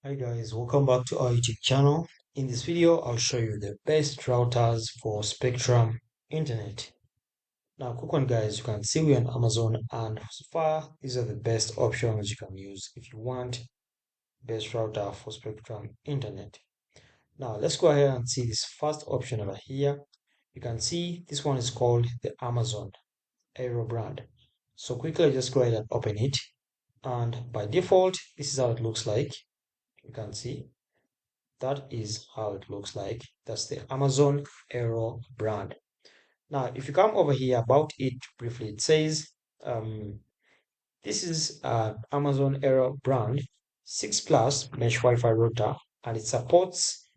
Hi guys, welcome back to our YouTube channel. In this video, I'll show you the best routers for Spectrum Internet. Now, quick one guys, you can see we're on Amazon and so far, these are the best options you can use if you want best router for Spectrum Internet. Now, let's go ahead and see this first option over here. You can see this one is called the Amazon Aero brand. So quickly, just go ahead and open it. And by default, this is how it looks like. You can see that is how it looks like. That's the Amazon Aero brand. Now, if you come over here about it briefly, it says this is Amazon Aero brand 6 plus mesh Wi-Fi router, and it supports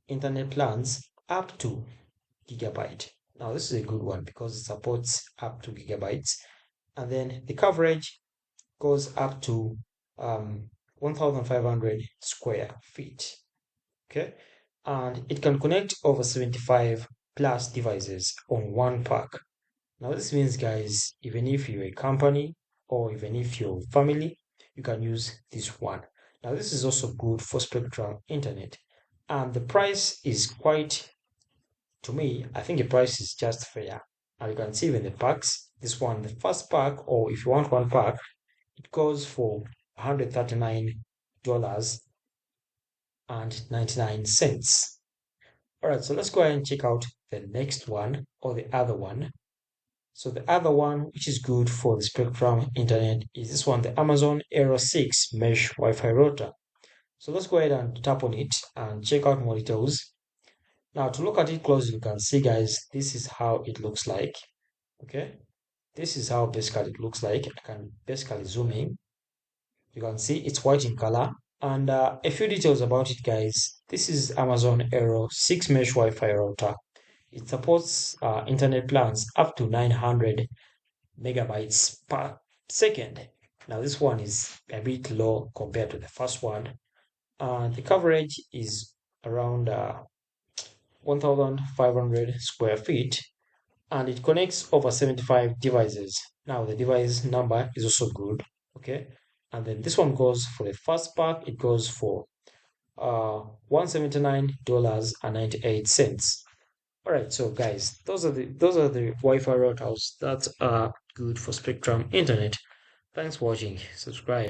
internet plans up to gigabyte. Now, this is a good one because it supports up to gigabytes, and then the coverage goes up to 1,500 square feet. Okay, and it can connect over 75 plus devices on one pack. Now this means guys, even if you're a company or even if you're family, you can use this one. Now this is also good for Spectrum Internet, and the price is quite, to me, I think the price is just fair. And you can see even the packs, this one, the first pack, or if you want one pack, it goes for $139 and 99 cents. All right, so let's go ahead and check out the next one or the other one. So the other one, which is good for the Spectrum Internet, is this one, the Amazon Aero 6 Mesh Wi-Fi router. So let's go ahead and tap on it and check out more details. Now, to look at it closely, you can see, guys, this is how it looks like. Okay, this is how basically it looks like. I can basically zoom in. You can see it's white in color. And a few details about it, guys. This is Amazon Aero 6 Mesh Wi-Fi router. It supports internet plans up to 900 megabytes per second. Now, this one is a bit low compared to the first one. The coverage is around 1,500 square feet, and it connects over 75 devices. Now, the device number is also good. Okay. And then this one goes for the first pack, it goes for $179.98. All right, so guys, those are the Wi-Fi routers that are good for Spectrum Internet. Thanks for watching. Subscribe.